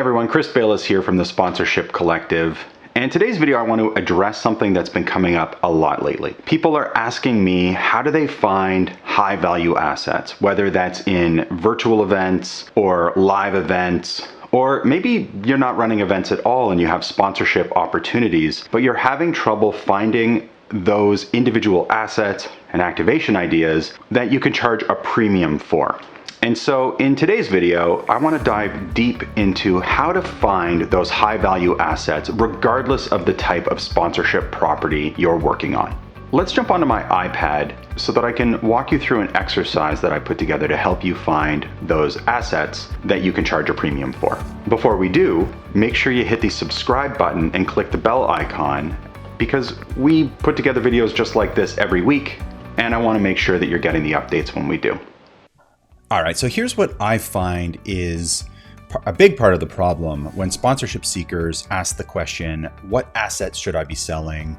everyone, Chris Bayless here from the Sponsorship Collective. And today's video, I want to address something that's been coming up a lot lately. People are asking me, how do they find high value assets, whether that's in virtual events or live events, or maybe you're not running events at all and you have sponsorship opportunities, but you're having trouble finding those individual assets and activation ideas that you can charge a premium for. And so in today's video, I want to dive deep into how to find those high value assets regardless of the type of sponsorship property you're working on. Let's jump onto my iPad so that I can walk you through an exercise that I put together to help you find those assets that you can charge a premium for. Before we do, make sure you hit the subscribe button and click the bell icon, because we put together videos just like this every week, and I want to make sure that you're getting the updates when we do. All right, so here's what I find is a big part of the problem when sponsorship seekers ask the question, what assets should I be selling?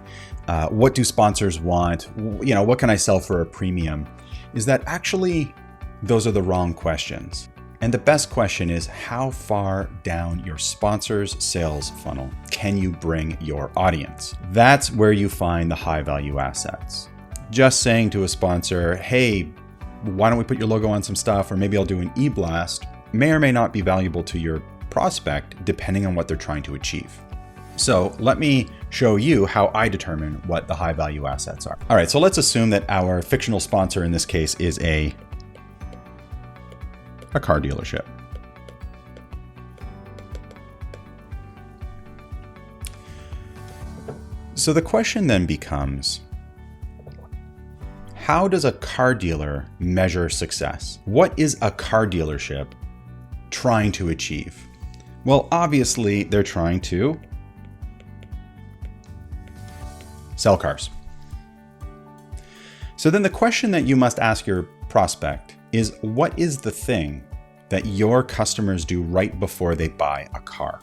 What do sponsors want? What can I sell for a premium? Is that actually those are the wrong questions. And the best question is, how far down your sponsor's sales funnel can you bring your audience? That's where you find the high value assets. Just saying to a sponsor, hey, why don't we put your logo on some stuff, or maybe I'll do an e-blast, may or may not be valuable to your prospect depending on what they're trying to achieve. So let me show you how I determine what the high value assets are. All right, so let's assume that our fictional sponsor in this case is a car dealership. So the question then becomes, how does a car dealer measure success? What is a car dealership trying to achieve? Well, obviously they're trying to sell cars. So then the question that you must ask your prospect is, what is the thing that your customers do right before they buy a car?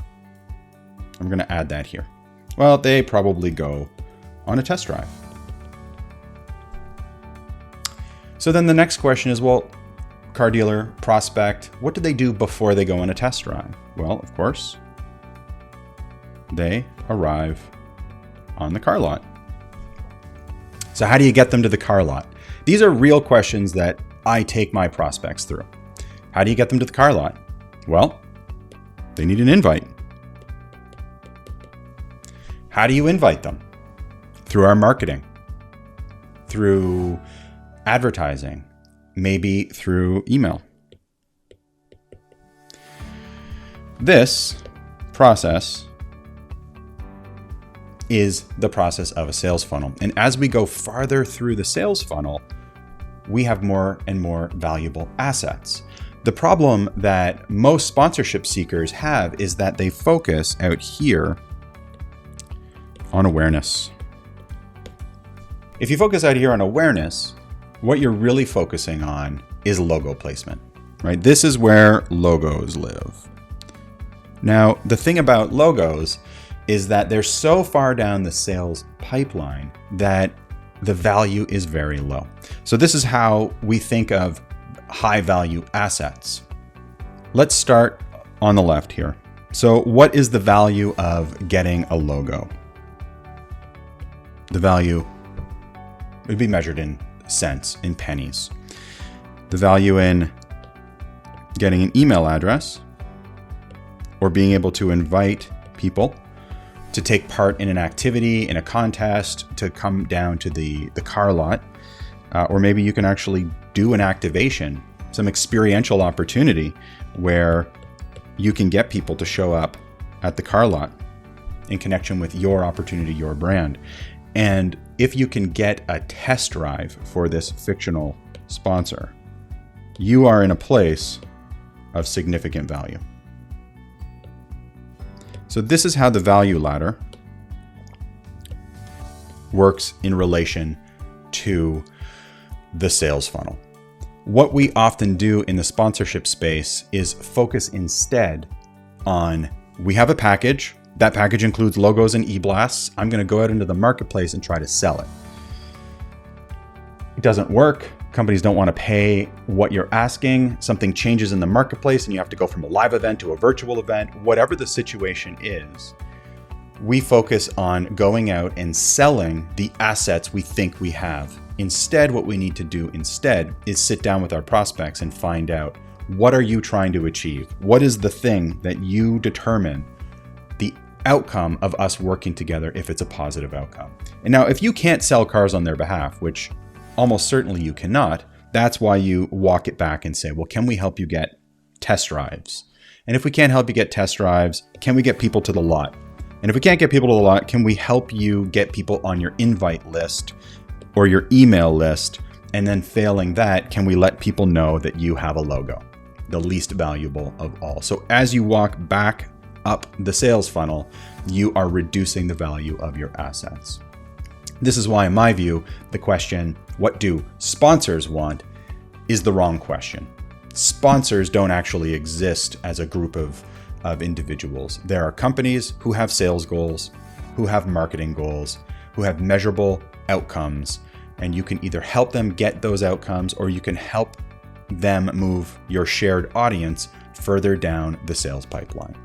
I'm going to add that here. Well, they probably go on a test drive. So then the next question is, well, car dealer, prospect, what do they do before they go on a test drive? Well, of course, they arrive on the car lot. So how do you get them to the car lot? These are real questions that I take my prospects through. How do you get them to the car lot? Well, they need an invite. How do you invite them? Through our marketing, through advertising, maybe through email. This process is the process of a sales funnel. And as we go farther through the sales funnel, we have more and more valuable assets. The problem that most sponsorship seekers have is that they focus out here on awareness. If you focus out here on awareness, what you're really focusing on is logo placement, right? This is where logos live. Now, the thing about logos is that they're so far down the sales pipeline that the value is very low. So this is how we think of high value assets. Let's start on the left here. So what is the value of getting a logo? The value would be measured in cents, in pennies. The value in getting an email address or being able to invite people to take part in an activity, in a contest, to come down to the car lot, or maybe you can actually do an activation, some experiential opportunity where you can get people to show up at the car lot in connection with your opportunity, your brand. And if you can get a test drive for this fictional sponsor, you are in a place of significant value. So this is how the value ladder works in relation to the sales funnel. What we often do in the sponsorship space is focus instead on, we have a package. That package includes logos and e-blasts. I'm going to go out into the marketplace and try to sell it. It doesn't work. companies don't want to pay what you're asking, something changes in the marketplace and you have to go from a live event to a virtual event, whatever the situation is, we focus on going out and selling the assets we think we have. Instead, what we need to do instead is sit down with our prospects and find out, what are you trying to achieve? What is the thing that you determine the outcome of us working together if it's a positive outcome? And now, if you can't sell cars on their behalf, which almost certainly you cannot, that's why you walk it back and say, well, can we help you get test drives? And if we can't help you get test drives, can we get people to the lot? And if we can't get people to the lot, can we help you get people on your invite list or your email list? And then failing that, can we let people know that you have a logo, the least valuable of all? So as you walk back up the sales funnel, you are reducing the value of your assets. This is why, in my view, the question, what do sponsors want, is the wrong question. Sponsors don't actually exist as a group of individuals. There are companies who have sales goals, who have marketing goals, who have measurable outcomes, and you can either help them get those outcomes or you can help them move your shared audience further down the sales pipeline.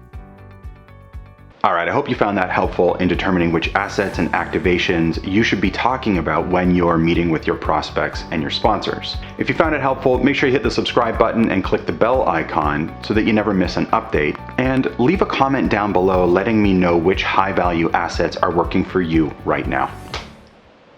All right, I hope you found that helpful in determining which assets and activations you should be talking about when you're meeting with your prospects and your sponsors. If you found it helpful, make sure you hit the subscribe button and click the bell icon so that you never miss an update. And leave a comment down below letting me know which high-value assets are working for you right now.